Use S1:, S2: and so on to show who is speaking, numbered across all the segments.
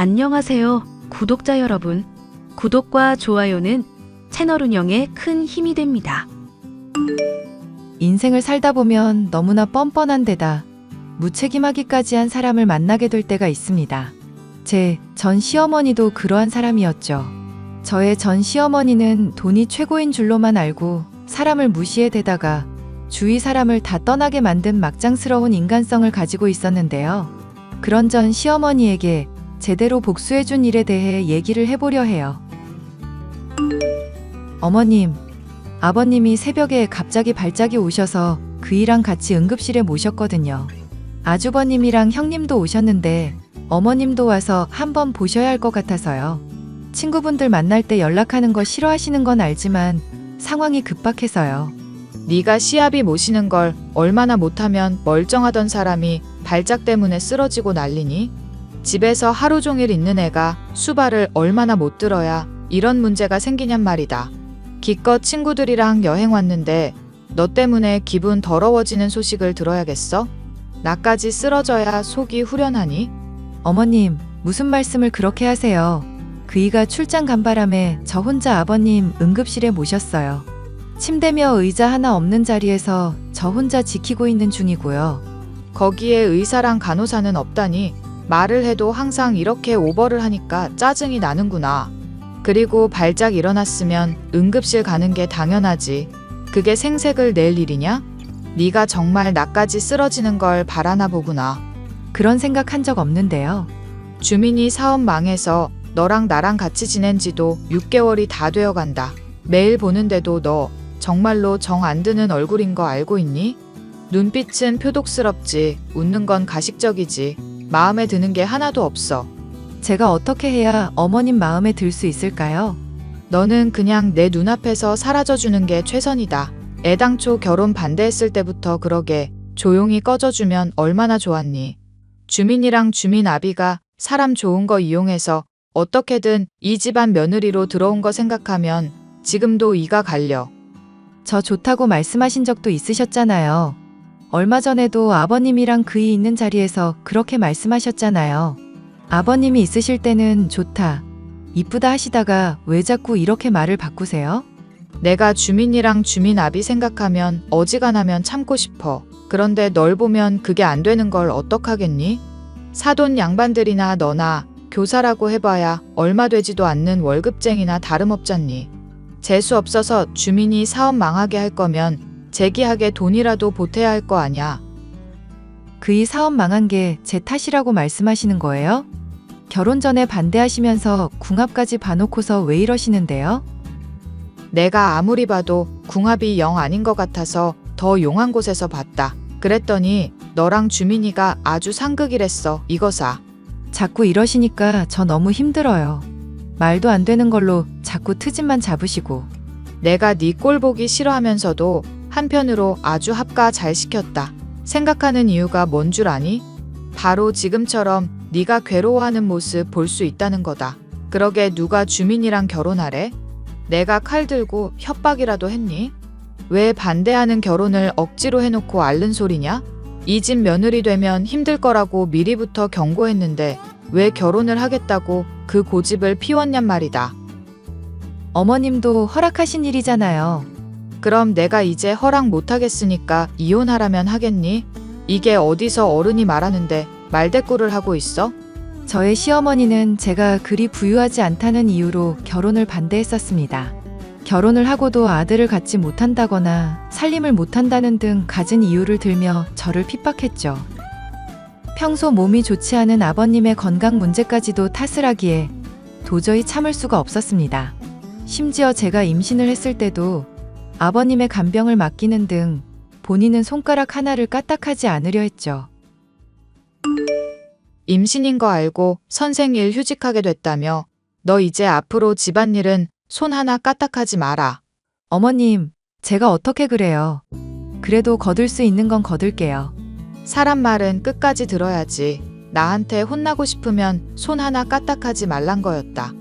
S1: 안녕하세요, 구독자 여러분. 구독과 좋아요는 채널 운영에 큰 힘이 됩니다.
S2: 인생을 살다 보면 너무나 뻔뻔한 데다 무책임하기까지 한 사람을 만나게 될 때가 있습니다. 제 전 시어머니도 그러한 사람이었죠. 저의 전 시어머니는 돈이 최고인 줄로만 알고 사람을 무시해대다가 주위 사람을 다 떠나게 만든 막장스러운 인간성을 가지고 있었는데요. 그런 전 시어머니에게 제대로 복수해준 일에 대해 얘기를 해보려 해요. 어머님, 아버님이 새벽에 갑자기 발작이 오셔서 그이랑 같이 응급실에 모셨거든요. 아주버님이랑 형님도 오셨는데 어머님도 와서 한번 보셔야 할 것 같아서요. 친구분들 만날 때 연락하는 거 싫어하시는 건 알지만 상황이 급박해서요.
S3: 네가 시아비 모시는 걸 얼마나 못하면 멀쩡하던 사람이 발작 때문에 쓰러지고 난리니? 집에서 하루 종일 있는 애가 수발을 얼마나 못 들어야 이런 문제가 생기냔 말이다. 기껏 친구들이랑 여행 왔는데 너 때문에 기분 더러워지는 소식을 들어야겠어? 나까지 쓰러져야 속이 후련하니?
S2: 어머님, 무슨 말씀을 그렇게 하세요. 그이가 출장 간 바람에 저 혼자 아버님 응급실에 모셨어요. 침대며 의자 하나 없는 자리에서 저 혼자 지키고 있는 중이고요.
S3: 거기에 의사랑 간호사는 없다니 말을 해도 항상 이렇게 오버를 하니까 짜증이 나는구나. 그리고 발작 일어났으면 응급실 가는 게 당연하지. 그게 생색을 낼 일이냐? 네가 정말 나까지 쓰러지는 걸 바라나 보구나.
S2: 그런 생각 한 적 없는데요.
S3: 주민이 사업 망해서 너랑 나랑 같이 지낸 지도 6개월이 다 되어 간다. 매일 보는데도 너 정말로 정 안 드는 얼굴인 거 알고 있니? 눈빛은 표독스럽지, 웃는 건 가식적이지, 마음에 드는 게 하나도 없어.
S2: 제가 어떻게 해야 어머님 마음에 들 수 있을까요?
S3: 너는 그냥 내 눈앞에서 사라져주는 게 최선이다. 애당초 결혼 반대했을 때부터 그러게 조용히 꺼져주면 얼마나 좋았니? 주민이랑 주민 아비가 사람 좋은 거 이용해서 어떻게든 이 집안 며느리로 들어온 거 생각하면 지금도 이가 갈려.
S2: 저 좋다고 말씀하신 적도 있으셨잖아요. 얼마 전에도 아버님이랑 그이 있는 자리에서 그렇게 말씀하셨잖아요. 아버님이 있으실 때는 좋다, 이쁘다 하시다가 왜 자꾸 이렇게 말을 바꾸세요?
S3: 내가 주민이랑 주민 아비 생각하면 어지간하면 참고 싶어. 그런데 널 보면 그게 안 되는 걸 어떡하겠니? 사돈 양반들이나 너나 교사라고 해봐야 얼마 되지도 않는 월급쟁이나 다름없잖니. 재수 없어서 주민이 사업 망하게 할 거면 재기하게 돈이라도 보태야 할 거 아냐.
S2: 그이 사업 망한 게 제 탓이라고 말씀하시는 거예요? 결혼 전에 반대하시면서 궁합까지 봐놓고서 왜 이러시는데요?
S3: 내가 아무리 봐도 궁합이 영 아닌 것 같아서 더 용한 곳에서 봤다. 그랬더니 너랑 주민이가 아주 상극이랬어. 이거사.
S2: 자꾸 이러시니까 저 너무 힘들어요. 말도 안 되는 걸로 자꾸 트집만 잡으시고.
S3: 내가 네 꼴 보기 싫어하면서도 한편으로 아주 합가 잘 시켰다. 생각하는 이유가 뭔 줄 아니? 바로 지금처럼 네가 괴로워하는 모습 볼 수 있다는 거다. 그러게 누가 주민이랑 결혼하래? 내가 칼 들고 협박이라도 했니? 왜 반대하는 결혼을 억지로 해놓고 앓는 소리냐? 이 집 며느리 되면 힘들 거라고 미리부터 경고했는데 왜 결혼을 하겠다고 그 고집을 피웠냔 말이다.
S2: 어머님도 허락하신 일이잖아요.
S3: 그럼 내가 이제 허락 못하겠으니까 이혼하라면 하겠니? 이게 어디서 어른이 말하는데 말대꾸를 하고 있어?
S2: 저의 시어머니는 제가 그리 부유하지 않다는 이유로 결혼을 반대했었습니다. 결혼을 하고도 아들을 갖지 못한다거나 살림을 못한다는 등 갖은 이유를 들며 저를 핍박했죠. 평소 몸이 좋지 않은 아버님의 건강 문제까지도 탓을 하기에 도저히 참을 수가 없었습니다. 심지어 제가 임신을 했을 때도 아버님의 간병을 맡기는 등 본인은 손가락 하나를 까딱하지 않으려 했죠.
S3: 임신인 거 알고 선생일 휴직하게 됐다며. 너 이제 앞으로 집안일은 손 하나 까딱하지 마라.
S2: 어머님, 제가 어떻게 그래요. 그래도 거둘 수 있는 건 거둘게요.
S3: 사람 말은 끝까지 들어야지. 나한테 혼나고 싶으면 손 하나 까딱하지 말란 거였다.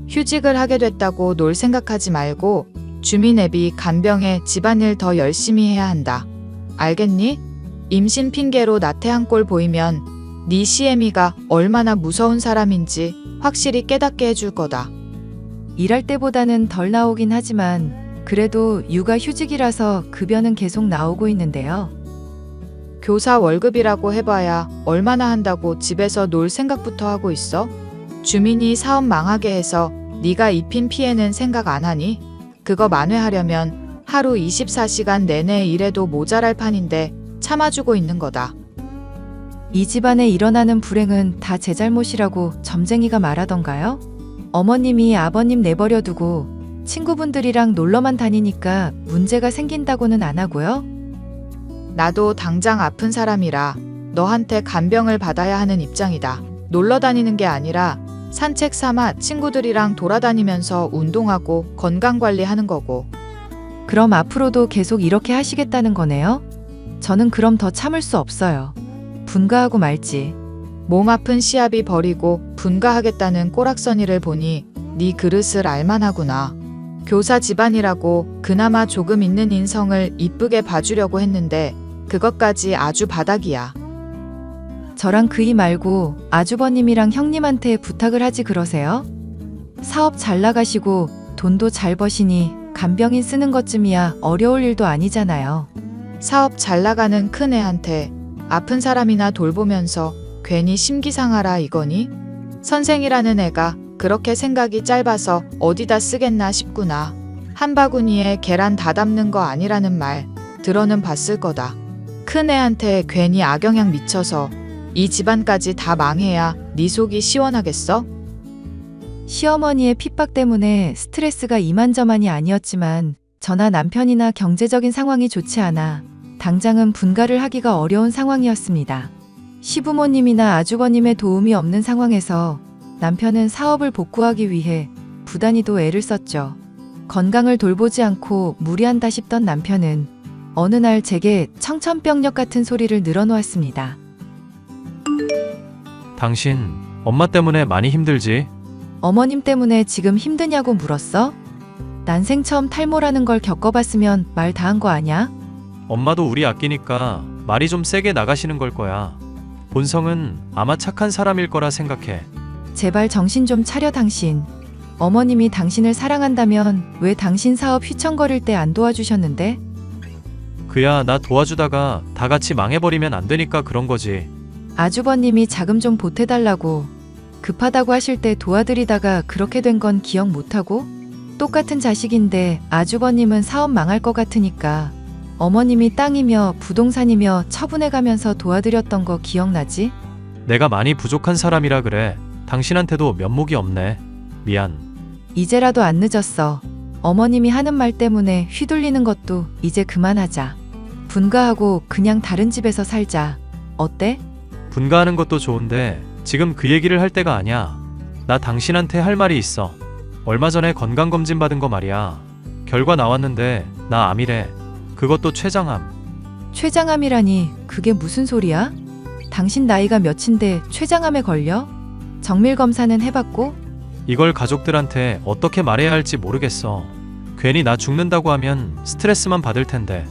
S3: 휴직을 하게 됐다고 놀 생각하지 말고 주민 애비 간병에 집안일 더 열심히 해야 한다. 알겠니? 임신 핑계로 나태한 꼴 보이면 네 시애미가 얼마나 무서운 사람인지 확실히 깨닫게 해줄 거다.
S2: 일할 때보다는 덜 나오긴 하지만 그래도 육아 휴직이라서 급여는 계속 나오고 있는데요.
S3: 교사 월급이라고 해봐야 얼마나 한다고 집에서 놀 생각부터 하고 있어? 주민이 사업 망하게 해서 네가 입힌 피해는 생각 안 하니? 그거 만회하려면 하루 24시간 내내 일해도 모자랄 판인데 참아주고 있는 거다.
S2: 이 집안에 일어나는 불행은 다 제 잘못이라고 점쟁이가 말하던가요? 어머님이 아버님 내버려 두고 친구분들이랑 놀러만 다니니까 문제가 생긴다고는 안 하고요.
S3: 나도 당장 아픈 사람이라 너한테 간병을 받아야 하는 입장이다. 놀러 다니는 게 아니라 산책 삼아 친구들이랑 돌아다니면서 운동하고 건강관리하는 거고.
S2: 그럼 앞으로도 계속 이렇게 하시겠다는 거네요? 저는 그럼 더 참을 수 없어요. 분가하고 말지.
S3: 몸 아픈 시아비 버리고 분가하겠다는 꼬락서니를 보니 네 그릇을 알만하구나. 교사 집안이라고 그나마 조금 있는 인성을 이쁘게 봐주려고 했는데 그것까지 아주 바닥이야.
S2: 저랑 그이 말고 아주버님이랑 형님한테 부탁을 하지 그러세요? 사업 잘 나가시고 돈도 잘 버시니 간병인 쓰는 것쯤이야 어려울 일도 아니잖아요.
S3: 사업 잘 나가는 큰애한테 아픈 사람이나 돌보면서 괜히 심기상하라 이거니? 선생이라는 애가 그렇게 생각이 짧아서 어디다 쓰겠나 싶구나. 한 바구니에 계란 다 담는 거 아니라는 말 들어는 봤을 거다. 큰애한테 괜히 악영향 미쳐서 이 집안까지 다 망해야 네 속이 시원하겠어?
S2: 시어머니의 핍박 때문에 스트레스가 이만저만이 아니었지만 저나 남편이나 경제적인 상황이 좋지 않아 당장은 분가를 하기가 어려운 상황이었습니다. 시부모님이나 아주버님의 도움이 없는 상황에서 남편은 사업을 복구하기 위해 부단히도 애를 썼죠. 건강을 돌보지 않고 무리한다 싶던 남편은 어느 날 제게 청천벽력 같은 소리를 늘어놓았습니다.
S4: 당신 엄마 때문에 많이 힘들지?
S2: 어머님 때문에 지금 힘드냐고 물었어? 난생 처음 탈모라는 걸 겪어봤으면 말 다 한 거 아냐?
S4: 엄마도 우리 아끼니까 말이 좀 세게 나가시는 걸 거야. 본성은 아마 착한 사람일 거라 생각해.
S2: 제발 정신 좀 차려 당신. 어머님이 당신을 사랑한다면 왜 당신 사업 휘청거릴 때 안 도와주셨는데?
S4: 그야 나 도와주다가 다 같이 망해버리면 안 되니까 그런 거지.
S2: 아주버님이 자금 좀 보태달라고 급하다고 하실 때 도와드리다가 그렇게 된 건 기억 못하고? 똑같은 자식인데 아주버님은 사업 망할 것 같으니까 어머님이 땅이며 부동산이며 처분해가면서 도와드렸던 거 기억나지?
S4: 내가 많이 부족한 사람이라 그래. 당신한테도 면목이 없네. 미안.
S2: 이제라도 안 늦었어. 어머님이 하는 말 때문에 휘둘리는 것도 이제 그만하자. 분가하고 그냥 다른 집에서 살자. 어때?
S4: 분가하는 것도 좋은데 지금 그 얘기를 할 때가 아니야. 나 당신한테 할 말이 있어. 얼마 전에 건강검진 받은 거 말이야. 결과 나왔는데 나 암이래. 그것도 췌장암.
S2: 췌장암이라니 그게 무슨 소리야? 당신 나이가 몇인데 췌장암에 걸려? 정밀 검사는 해봤고?
S4: 이걸 가족들한테 어떻게 말해야 할지 모르겠어. 괜히 나 죽는다고 하면 스트레스만 받을 텐데.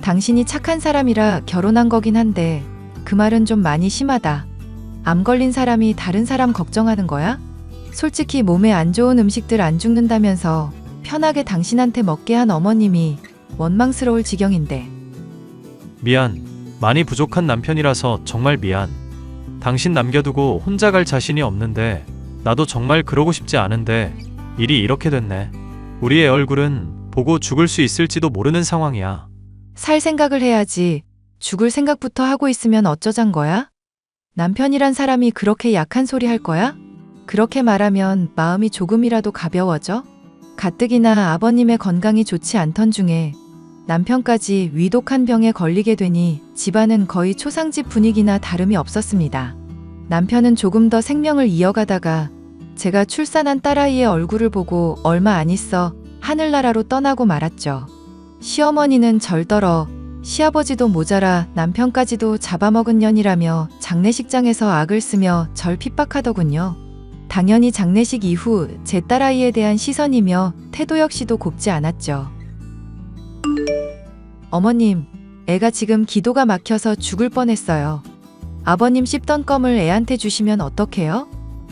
S2: 당신이 착한 사람이라 결혼한 거긴 한데 그 말은 좀 많이 심하다. 암 걸린 사람이 다른 사람 걱정하는 거야? 솔직히 몸에 안 좋은 음식들 안 죽는다면서 편하게 당신한테 먹게 한 어머님이 원망스러울 지경인데.
S4: 미안. 많이 부족한 남편이라서 정말 미안. 당신 남겨두고 혼자 갈 자신이 없는데 나도 정말 그러고 싶지 않은데 일이 이렇게 됐네. 우리의 얼굴은 보고 죽을 수 있을지도 모르는 상황이야.
S2: 살 생각을 해야지. 죽을 생각부터 하고 있으면 어쩌잔 거야? 남편이란 사람이 그렇게 약한 소리 할 거야? 그렇게 말하면 마음이 조금이라도 가벼워져? 가뜩이나 아버님의 건강이 좋지 않던 중에 남편까지 위독한 병에 걸리게 되니 집안은 거의 초상집 분위기나 다름이 없었습니다. 남편은 조금 더 생명을 이어가다가 제가 출산한 딸아이의 얼굴을 보고 얼마 안 있어 하늘나라로 떠나고 말았죠. 시어머니는 절더러 시아버지도 모자라 남편까지도 잡아먹은 년이라며 장례식장에서 악을 쓰며 절 핍박하더군요. 당연히 장례식 이후 제 딸아이에 대한 시선이며 태도 역시도 곱지 않았죠. 어머님, 애가 지금 기도가 막혀서 죽을 뻔했어요. 아버님 씹던 껌을 애한테 주시면 어떡해요?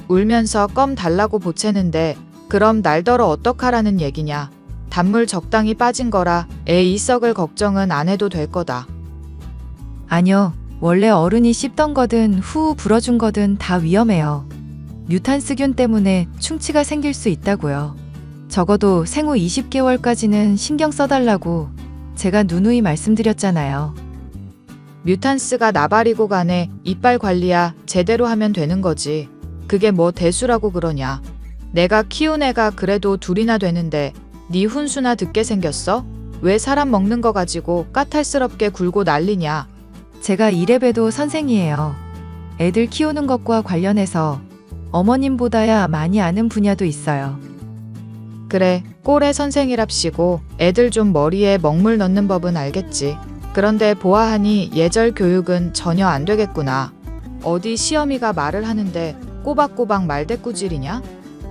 S3: 울면서 껌 달라고 보채는데 그럼 날더러 어떡하라는 얘기냐. 단물 적당히 빠진 거라 애 이 썩을 걱정은 안 해도 될 거다.
S2: 아니요. 원래 어른이 씹던 거든 후후 불어준 거든 다 위험해요. 뮤탄스균 때문에 충치가 생길 수 있다고요. 적어도 생후 20개월까지는 신경 써달라고 제가 누누이 말씀드렸잖아요.
S3: 뮤탄스가 나발이고 간에 이빨 관리야 제대로 하면 되는 거지. 그게 뭐 대수라고 그러냐. 내가 키운 애가 그래도 둘이나 되는데 네 훈수나 듣게 생겼어? 왜 사람 먹는 거 가지고 까탈스럽게 굴고 난리냐.
S2: 제가 이래봬도 선생이에요. 애들 키우는 것과 관련해서 어머님보다야 많이 아는 분야도 있어요.
S3: 그래, 꼴의 선생이랍시고 애들 좀 머리에 먹물 넣는 법은 알겠지. 그런데 보아하니 예절 교육은 전혀 안 되겠구나. 어디 시어미가 말을 하는데 꼬박꼬박 말대꾸질이냐?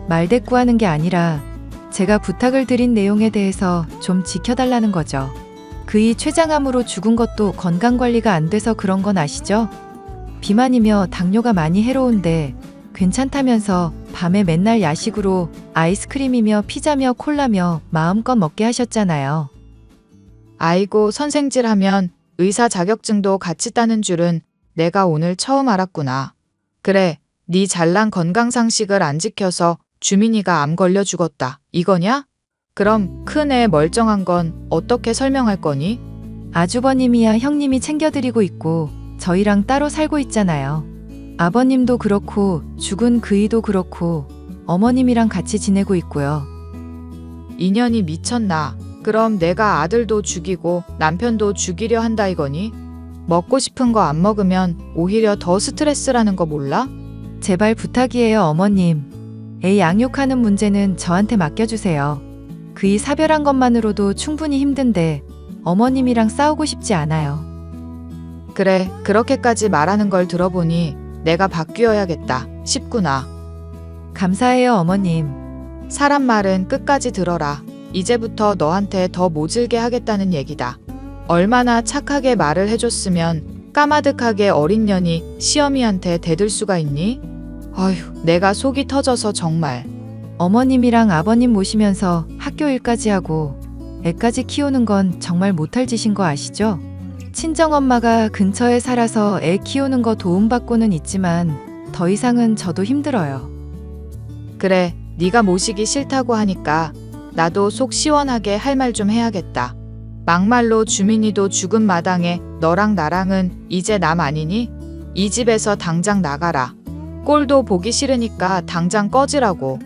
S2: 말대꾸하는 게 아니라 제가 부탁을 드린 내용에 대해서 좀 지켜달라는 거죠. 그이 췌장암으로 죽은 것도 건강관리가 안 돼서 그런 건 아시죠? 비만이며 당뇨가 많이 해로운데 괜찮다면서 밤에 맨날 야식으로 아이스크림이며 피자며 콜라며 마음껏 먹게 하셨잖아요.
S3: 아이고 선생질하면 의사 자격증도 같이 따는 줄은 내가 오늘 처음 알았구나. 그래, 네 잘난 건강상식을 안 지켜서 주민이가 암 걸려 죽었다. 이거냐? 그럼 큰 애 멀쩡한 건 어떻게 설명할 거니?
S2: 아주버님이야 형님이 챙겨드리고 있고 저희랑 따로 살고 있잖아요. 아버님도 그렇고 죽은 그이도 그렇고 어머님이랑 같이 지내고 있고요.
S3: 인연이 미쳤나? 그럼 내가 아들도 죽이고 남편도 죽이려 한다 이거니? 먹고 싶은 거 안 먹으면 오히려 더 스트레스라는 거 몰라?
S2: 제발 부탁이에요, 어머님. 애 양육하는 문제는 저한테 맡겨주세요. 그이 사별한 것만으로도 충분히 힘든데 어머님이랑 싸우고 싶지 않아요.
S3: 그래, 그렇게까지 말하는 걸 들어보니 내가 바뀌어야겠다 싶구나.
S2: 감사해요, 어머님.
S3: 사람 말은 끝까지 들어라. 이제부터 너한테 더 모질게 하겠다는 얘기다. 얼마나 착하게 말을 해줬으면 까마득하게 어린 년이 시어미한테 대들 수가 있니? 어휴, 내가 속이 터져서 정말.
S2: 어머님이랑 아버님 모시면서 학교 일까지 하고 애까지 키우는 건 정말 못할 짓인 거 아시죠? 친정엄마가 근처에 살아서 애 키우는 거 도움받고는 있지만 더 이상은 저도 힘들어요.
S3: 그래, 네가 모시기 싫다고 하니까 나도 속 시원하게 할 말 좀 해야겠다. 막말로 주민이도 죽은 마당에 너랑 나랑은 이제 남 아니니? 이 집에서 당장 나가라. 꼴도 보기 싫으니까 당장 꺼지라고.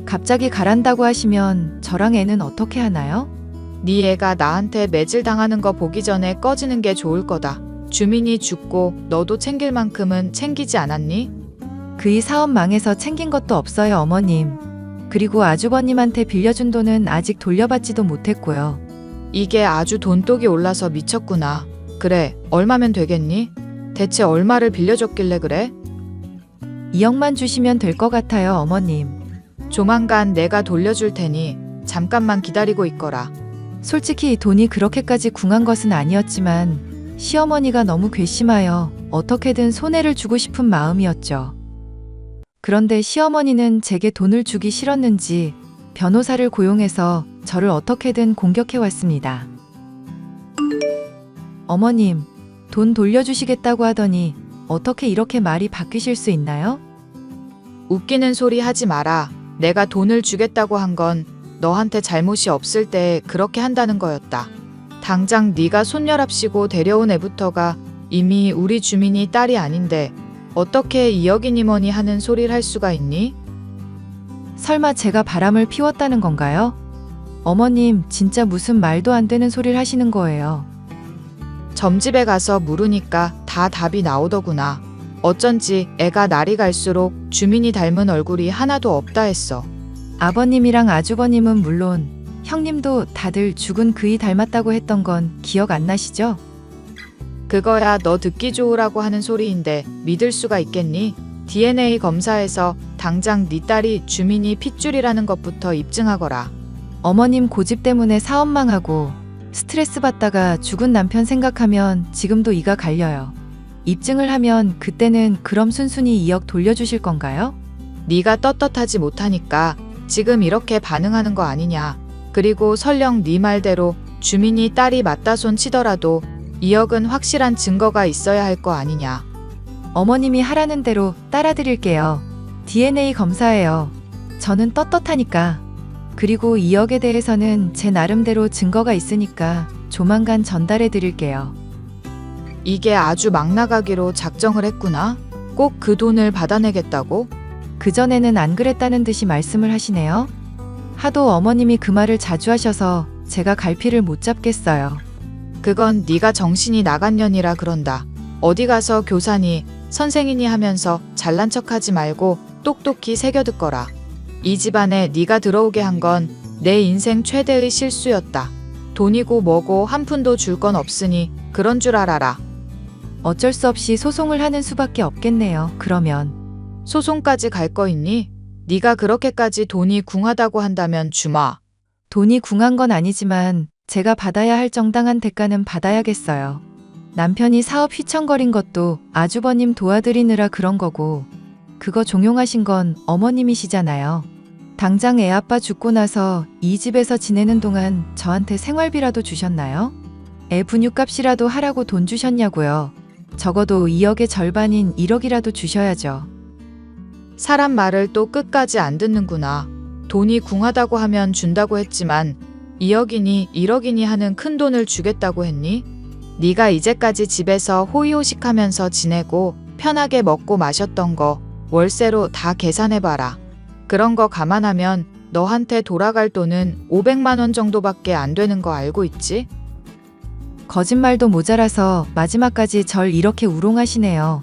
S2: 갑자기 가란다고 하시면 저랑 애는 어떻게 하나요?
S3: 네 애가 나한테 매질 당하는 거 보기 전에 꺼지는 게 좋을 거다. 주민이 죽고 너도 챙길 만큼은 챙기지 않았니?
S2: 그이 사업 망해서 챙긴 것도 없어요, 어머님. 그리고 아주버님한테 빌려준 돈은 아직 돌려받지도 못했고요.
S3: 이게 아주 돈독이 올라서 미쳤구나. 그래, 얼마면 되겠니? 대체 얼마를 빌려줬길래 그래?
S2: 2억만 주시면 될 것 같아요, 어머님.
S3: 조만간 내가 돌려줄 테니 잠깐만 기다리고 있거라.
S2: 솔직히 돈이 그렇게까지 궁한 것은 아니었지만 시어머니가 너무 괘씸하여 어떻게든 손해를 주고 싶은 마음이었죠. 그런데 시어머니는 제게 돈을 주기 싫었는지 변호사를 고용해서 저를 어떻게든 공격해왔습니다. 어머님, 돈 돌려주시겠다고 하더니 어떻게 이렇게 말이 바뀌실 수 있나요?
S3: 웃기는 소리 하지 마라. 내가 돈을 주겠다고 한 건 너한테 잘못이 없을 때 그렇게 한다는 거였다. 당장 네가 손녀랍시고 데려온 애부터가 이미 우리 주민이 딸이 아닌데 어떻게 이억이니 뭐니 하는 소리를 할 수가 있니?
S2: 설마 제가 바람을 피웠다는 건가요? 어머님, 진짜 무슨 말도 안 되는 소리를 하시는 거예요.
S3: 점집에 가서 물으니까 다 답이 나오더구나. 어쩐지 애가 날이 갈수록 주민이 닮은 얼굴이 하나도 없다 했어.
S2: 아버님이랑 아주버님은 물론 형님도 다들 죽은 그이 닮았다고 했던 건 기억 안 나시죠?
S3: 그거야 너 듣기 좋으라고 하는 소리인데 믿을 수가 있겠니? DNA 검사에서 당장 네 딸이 주민이 핏줄이라는 것부터 입증하거라.
S2: 어머님 고집 때문에 사업 망하고 스트레스 받다가 죽은 남편 생각하면 지금도 이가 갈려요. 입증을 하면 그때는 그럼 순순히 2억 돌려주실 건가요?
S3: 네가 떳떳하지 못하니까 지금 이렇게 반응하는 거 아니냐. 그리고 설령 네 말대로 주민이 딸이 맞다 손 치더라도 2억은 확실한 증거가 있어야 할 거 아니냐.
S2: 어머님이 하라는 대로 따라드릴게요. DNA 검사예요. 저는 떳떳하니까. 그리고 2억에 대해서는 제 나름대로 증거가 있으니까 조만간 전달해 드릴게요.
S3: 이게 아주 막 나가기로 작정을 했구나. 꼭 그 돈을 받아내겠다고?
S2: 그전에는 안 그랬다는 듯이 말씀을 하시네요. 하도 어머님이 그 말을 자주 하셔서 제가 갈피를 못 잡겠어요.
S3: 그건 네가 정신이 나간 년이라 그런다. 어디 가서 교사니 선생이니 하면서 잘난 척하지 말고 똑똑히 새겨듣거라. 이 집안에 네가 들어오게 한 건 내 인생 최대의 실수였다. 돈이고 뭐고 한 푼도 줄 건 없으니 그런 줄 알아라.
S2: 어쩔 수 없이 소송을 하는 수밖에 없겠네요. 그러면
S3: 소송까지 갈 거 있니? 네가 그렇게까지 돈이 궁하다고 한다면 주마.
S2: 돈이 궁한 건 아니지만 제가 받아야 할 정당한 대가는 받아야겠어요. 남편이 사업 휘청거린 것도 아주버님 도와드리느라 그런 거고 그거 종용하신 건 어머님이시잖아요. 당장 애 아빠 죽고 나서 이 집에서 지내는 동안 저한테 생활비라도 주셨나요? 애 분유값이라도 하라고 돈 주셨냐고요. 적어도 2억의 절반인 1억이라도 주셔야죠.
S3: 사람 말을 또 끝까지 안 듣는구나. 돈이 궁하다고 하면 준다고 했지만 2억이니 1억이니 하는 큰 돈을 주겠다고 했니? 네가 이제까지 집에서 호의호식하면서 지내고 편하게 먹고 마셨던 거 월세로 다 계산해봐라. 그런 거 감안하면 너한테 돌아갈 돈은 500만 원 정도밖에 안 되는 거 알고 있지?
S2: 거짓말도 모자라서 마지막까지 절 이렇게 우롱하시네요.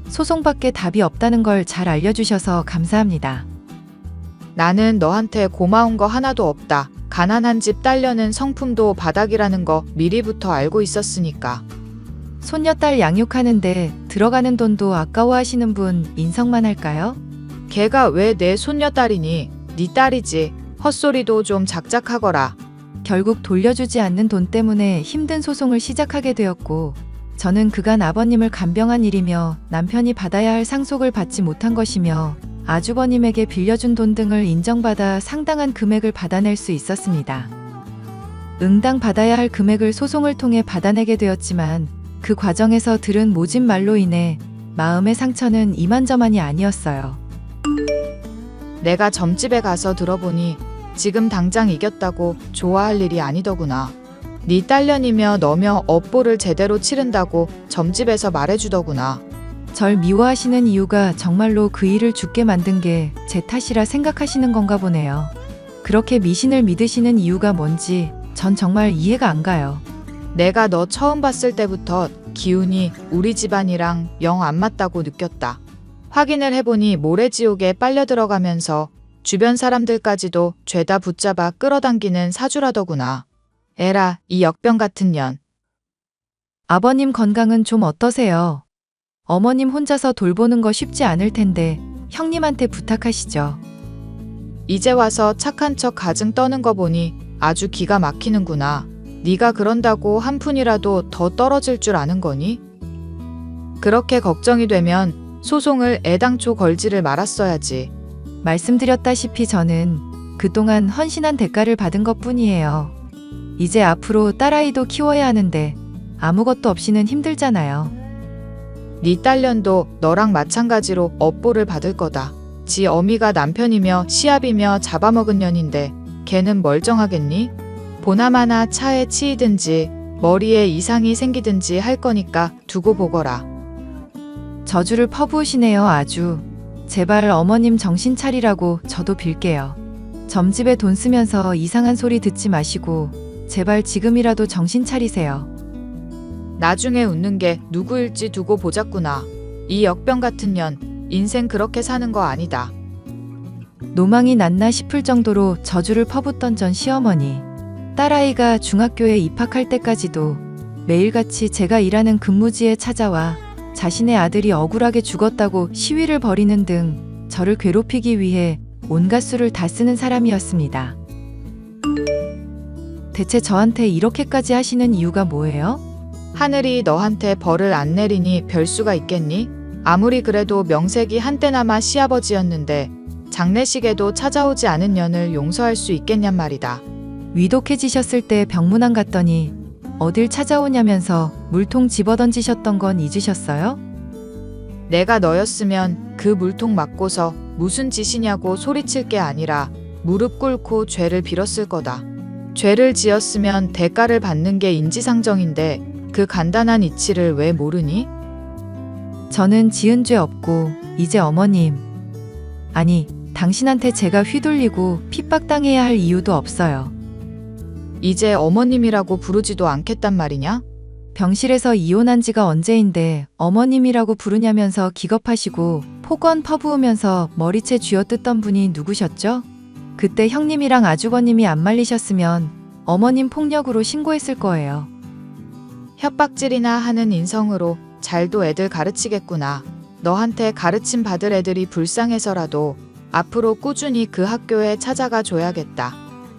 S2: 소송밖에 답이 없다는 걸 잘 알려주셔서 감사합니다.
S3: 나는 너한테 고마운 거 하나도 없다. 가난한 집 딸려는 성품도 바닥이라는 거 미리부터 알고 있었으니까.
S2: 손녀딸 양육하는데 들어가는 돈도 아까워하시는 분 인성만 할까요?
S3: 걔가 왜 내 손녀딸이니? 네 딸이지. 헛소리도 좀 작작하거라.
S2: 결국 돌려주지 않는 돈 때문에 힘든 소송을 시작하게 되었고 저는 그간 아버님을 간병한 일이며 남편이 받아야 할 상속을 받지 못한 것이며 아주버님에게 빌려준 돈 등을 인정받아 상당한 금액을 받아낼 수 있었습니다. 응당 받아야 할 금액을 소송을 통해 받아내게 되었지만 그 과정에서 들은 모진 말로 인해 마음의 상처는 이만저만이 아니었어요.
S3: 내가 점집에 가서 들어보니 지금 당장 이겼다고 좋아할 일이 아니더구나. 네 딸년이며 너며 업보를 제대로 치른다고 점집에서 말해주더구나.
S2: 절 미워하시는 이유가 정말로 그 일을 죽게 만든 게 제 탓이라 생각하시는 건가 보네요. 그렇게 미신을 믿으시는 이유가 뭔지 전 정말 이해가 안 가요.
S3: 내가 너 처음 봤을 때부터 기운이 우리 집안이랑 영 안 맞다고 느꼈다. 확인을 해보니 모래지옥에 빨려 들어가면서 주변 사람들까지도 죄다 붙잡아 끌어당기는 사주라더구나. 에라, 이 역병 같은 년.
S2: 아버님 건강은 좀 어떠세요? 어머님 혼자서 돌보는 거 쉽지 않을 텐데 형님한테 부탁하시죠.
S3: 이제 와서 착한 척 가증 떠는 거 보니 아주 기가 막히는구나. 네가 그런다고 한 푼이라도 더 떨어질 줄 아는 거니? 그렇게 걱정이 되면 소송을 애당초 걸지를 말았어야지.
S2: 말씀드렸다시피 저는 그동안 헌신한 대가를 받은 것뿐이에요. 이제 앞으로 딸아이도 키워야 하는데 아무것도 없이는 힘들잖아요.
S3: 네 딸년도 너랑 마찬가지로 업보를 받을 거다. 지 어미가 남편이며 시합이며 잡아먹은 년인데 걔는 멀쩡하겠니? 보나마나 차에 치이든지 머리에 이상이 생기든지 할 거니까 두고 보거라.
S2: 저주를 퍼부으시네요. 아주. 제발 어머님 정신 차리라고 저도 빌게요. 점집에 돈 쓰면서 이상한 소리 듣지 마시고 제발 지금이라도 정신 차리세요.
S3: 나중에 웃는 게 누구일지 두고 보자꾸나. 이 역병 같은 년, 인생 그렇게 사는 거 아니다.
S2: 노망이 났나 싶을 정도로 저주를 퍼붓던 전 시어머니. 딸아이가 중학교에 입학할 때까지도 매일같이 제가 일하는 근무지에 찾아와 자신의 아들이 억울하게 죽었다고 시위를 벌이는 등 저를 괴롭히기 위해 온갖 수를 다 쓰는 사람이었습니다. 대체 저한테 이렇게까지 하시는 이유가 뭐예요?
S3: 하늘이 너한테 벌을 안 내리니 별 수가 있겠니? 아무리 그래도 명색이 한때나마 시아버지였는데 장례식에도 찾아오지 않은 년을 용서할 수 있겠냔 말이다.
S2: 위독해지셨을 때 병문안 갔더니 어딜 찾아오냐면서 물통 집어던지셨던 건 잊으셨어요?
S3: 내가 너였으면 그 물통 맞고서 무슨 짓이냐고 소리칠 게 아니라 무릎 꿇고 죄를 빌었을 거다. 죄를 지었으면 대가를 받는 게 인지상정인데 그 간단한 이치를 왜 모르니?
S2: 저는 지은 죄 없고 이제 어머님, 아니 당신한테 제가 휘둘리고 핍박당해야 할 이유도 없어요.
S3: 이제 어머님이라고 부르지도 않겠단 말이냐?
S2: 병실에서 이혼한 지가 언제인데 어머님이라고 부르냐면서 기겁하시고 폭언 퍼부으면서 머리채 쥐어뜯던 분이 누구셨죠? 그때 형님이랑 아주버님이 안 말리셨으면 어머님 폭력으로 신고했을 거예요.
S3: 협박질이나 하는 인성으로 잘도 애들 가르치겠구나. 너한테 가르침 받을 애들이 불쌍해서라도 앞으로 꾸준히 그 학교에 찾아가 줘야겠다.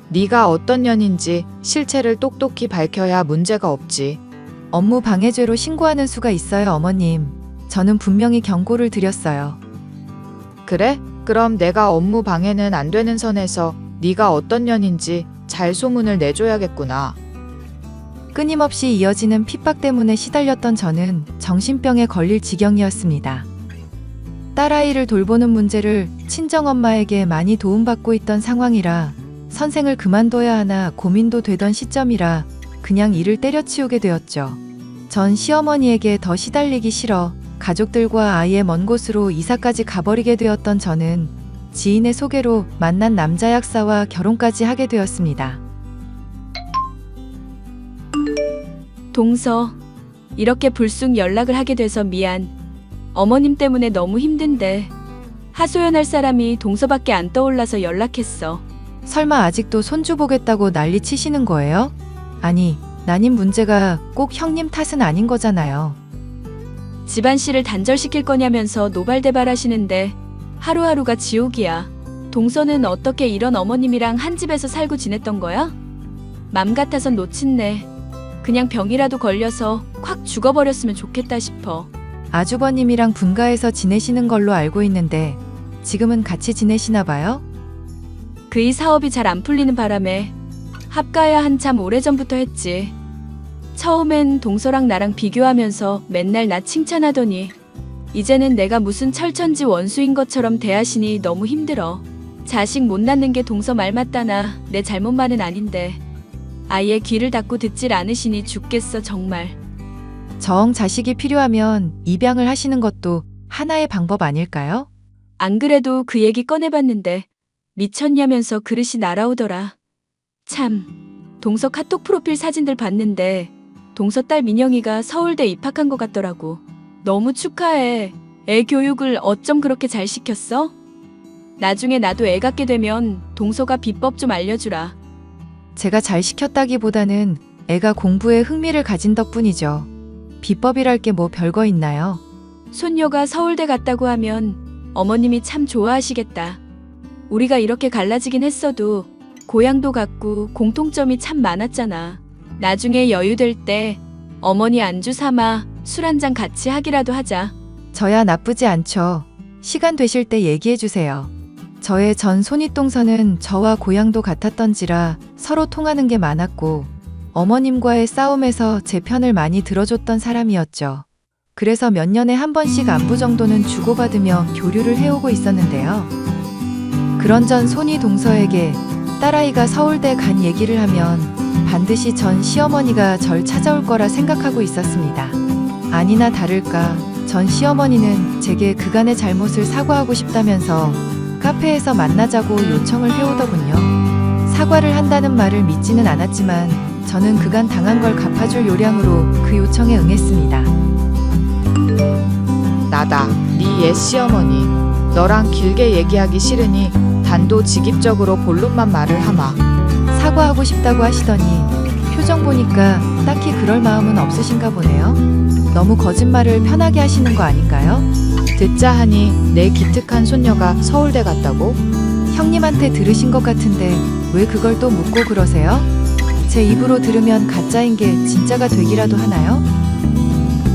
S3: 네가 어떤 년인지 실체를 똑똑히 밝혀야 문제가 없지.
S2: 업무 방해죄로 신고하는 수가 있어요, 어머님. 저는 분명히 경고를 드렸어요.
S3: 그래? 그럼 내가 업무 방해는 안 되는 선에서 네가 어떤 년인지 잘 소문을 내줘야겠구나.
S2: 끊임없이 이어지는 핍박 때문에 시달렸던 저는 정신병에 걸릴 지경이었습니다. 딸아이를 돌보는 문제를 친정엄마에게 많이 도움받고 있던 상황이라 선생을 그만둬야 하나 고민도 되던 시점이라 그냥 일을 때려치우게 되었죠. 전 시어머니에게 더 시달리기 싫어 가족들과 아예 먼 곳으로 이사까지 가버리게 되었던 저는 지인의 소개로 만난 남자 약사와 결혼까지 하게 되었습니다.
S1: 동서, 이렇게 불쑥 연락을 하게 돼서 미안. 어머님 때문에 너무 힘든데 하소연할 사람이 동서밖에 안 떠올라서 연락했어.
S2: 설마 아직도 손주 보겠다고 난리 치시는 거예요? 아니, 난임 문제가 꼭 형님 탓은 아닌 거잖아요.
S1: 집안씨를 단절시킬 거냐면서 노발대발 하시는데 하루하루가 지옥이야. 동서는 어떻게 이런 어머님이랑 한 집에서 살고 지냈던 거야? 맘 같아선 놓친네. 그냥 병이라도 걸려서 콱 죽어버렸으면 좋겠다 싶어.
S2: 아주버님이랑 분가해서 지내시는 걸로 알고 있는데 지금은 같이 지내시나 봐요?
S1: 그이 사업이 잘 안 풀리는 바람에 합가야 한참 오래전부터 했지. 처음엔 동서랑 나랑 비교하면서 맨날 나 칭찬하더니 이제는 내가 무슨 철천지 원수인 것처럼 대하시니 너무 힘들어. 자식 못 낳는 게 동서 말 맞다나 내 잘못만은 아닌데 아예 귀를 닫고 듣질 않으시니 죽겠어 정말.
S2: 정 자식이 필요하면 입양을 하시는 것도 하나의 방법 아닐까요?
S1: 안 그래도 그 얘기 꺼내봤는데 미쳤냐면서 그릇이 날아오더라. 참, 동서 카톡 프로필 사진들 봤는데 동서 딸 민영이가 서울대 입학한 것 같더라고. 너무 축하해. 애 교육을 어쩜 그렇게 잘 시켰어? 나중에 나도 애 갖게 되면 동서가 비법 좀 알려주라.
S2: 제가 잘 시켰다기보다는 애가 공부에 흥미를 가진 덕분이죠. 비법이랄 게 뭐 별거 있나요?
S1: 손녀가 서울대 갔다고 하면 어머님이 참 좋아하시겠다. 우리가 이렇게 갈라지긴 했어도 고향도 같고 공통점이 참 많았잖아. 나중에 여유될 때 어머니 안주 삼아 술 한잔 같이 하기라도 하자.
S2: 저야 나쁘지 않죠. 시간 되실 때 얘기해 주세요. 저의 전 손윗동서는 저와 고향도 같았던지라 서로 통하는 게 많았고 어머님과의 싸움에서 제 편을 많이 들어줬던 사람이었죠. 그래서 몇 년에 한 번씩 안부 정도는 주고받으며 교류를 해오고 있었는데요. 그런 전 손윗동서에게 딸아이가 서울대 간 얘기를 하면 반드시 전 시어머니가 절 찾아올 거라 생각하고 있었습니다. 아니나 다를까 전 시어머니는 제게 그간의 잘못을 사과하고 싶다면서 카페에서 만나자고 요청을 해오더군요. 사과를 한다는 말을 믿지는 않았지만 저는 그간 당한 걸 갚아줄 요량으로 그 요청에 응했습니다.
S3: 나다, 네 옛 시어머니. 너랑 길게 얘기하기 싫으니 단도직입적으로 본론만 말을 하마.
S2: 사과하고 싶다고 하시더니 표정 보니까 딱히 그럴 마음은 없으신가 보네요. 너무 거짓말을 편하게 하시는 거 아닌가요?
S3: 듣자 하니 내 기특한 손녀가 서울대 갔다고?
S2: 형님한테 들으신 것 같은데 왜 그걸 또 묻고 그러세요? 제 입으로 들으면 가짜인 게 진짜가 되기라도 하나요?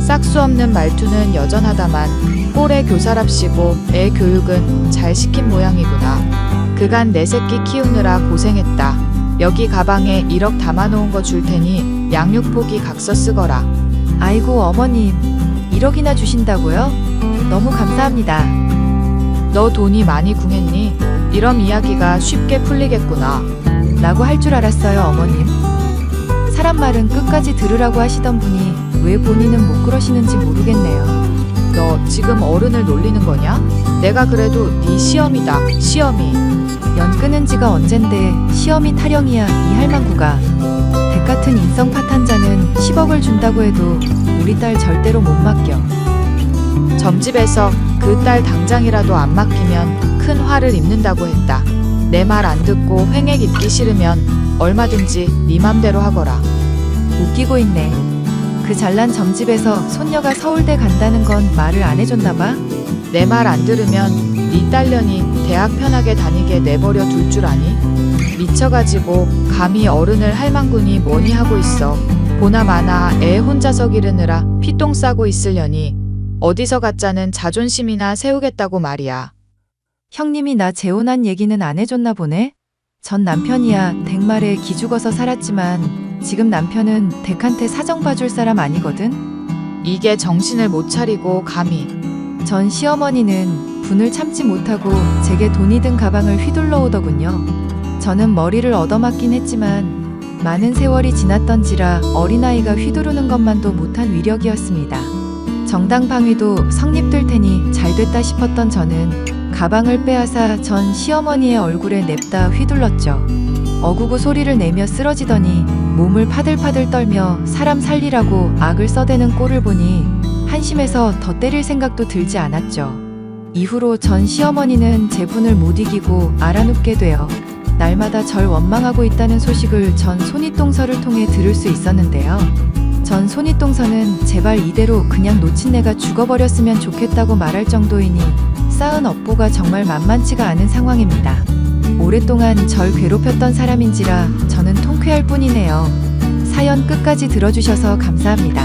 S3: 싹수 없는 말투는 여전하다만 꼴의 교사랍시고 애 교육은 잘 시킨 모양이구나. 그간 내 새끼 키우느라 고생했다. 여기 가방에 1억 담아놓은 거 줄 테니 양육포기 각서 쓰거라.
S2: 아이고 어머님, 1억이나 주신다고요? 너무 감사합니다.
S3: 너 돈이 많이 궁했니? 이런 이야기가 쉽게 풀리겠구나.
S2: 라고 할 줄 알았어요, 어머님. 사람 말은 끝까지 들으라고 하시던 분이 왜 본인은 못 그러시는지 모르겠네요.
S3: 너 지금 어른을 놀리는 거냐? 내가 그래도 네 시험이다. 시험이.
S2: 연 끊은 지가 언젠데 시험이 타령이야 이 할망구가. 댁같은 인성 파탄자는 10억을 준다고 해도 우리 딸 절대로 못 맡겨.
S3: 점집에서 그 딸 당장이라도 안 맡기면 큰 화를 입는다고 했다. 내 말 안 듣고 횡액 입기 싫으면 얼마든지 네 맘대로 하거라.
S2: 웃기고 있네. 그 잘난 점집에서 손녀가 서울대 간다는 건 말을 안 해줬나 봐.
S3: 내 말 안 들으면 네 딸년이 대학 편하게 다니게 내버려 둘 줄 아니? 미쳐가지고 감히 어른을 할망구니 뭐니 하고 있어. 보나마나 애 혼자서 기르느라 피똥 싸고 있으려니 어디서 가짜는 자존심이나 세우겠다고 말이야.
S2: 형님이 나 재혼한 얘기는 안 해줬나 보네. 전 남편이야 댁 말에 기죽어서 살았지만 지금 남편은 댁한테 사정 봐줄 사람 아니거든.
S3: 이게 정신을 못 차리고 감히.
S2: 전 시어머니는 분을 참지 못하고 제게 돈이 든 가방을 휘둘러 오더군요. 저는 머리를 얻어맞긴 했지만 많은 세월이 지났던지라 어린아이가 휘두르는 것만도 못한 위력이었습니다. 정당 방위도 성립될 테니 잘 됐다 싶었던 저는 가방을 빼앗아 전 시어머니의 얼굴에 냅다 휘둘렀죠. 어구구 소리를 내며 쓰러지더니 몸을 파들파들 떨며 사람 살리라고 악을 써대는 꼴을 보니 한심해서 더 때릴 생각도 들지 않았죠. 이후로 전 시어머니는 제 분을 못 이기고 알아눕게 되어 날마다 절 원망하고 있다는 소식을 전 손윗동서를 통해 들을 수 있었는데요. 전 손윗동서는 제발 이대로 그냥 놓친 내가 죽어버렸으면 좋겠다고 말할 정도이니 쌓은 업보가 정말 만만치가 않은 상황입니다. 오랫동안 절 괴롭혔던 사람인지라 저는 통쾌할 뿐이네요. 사연 끝까지 들어주셔서 감사합니다.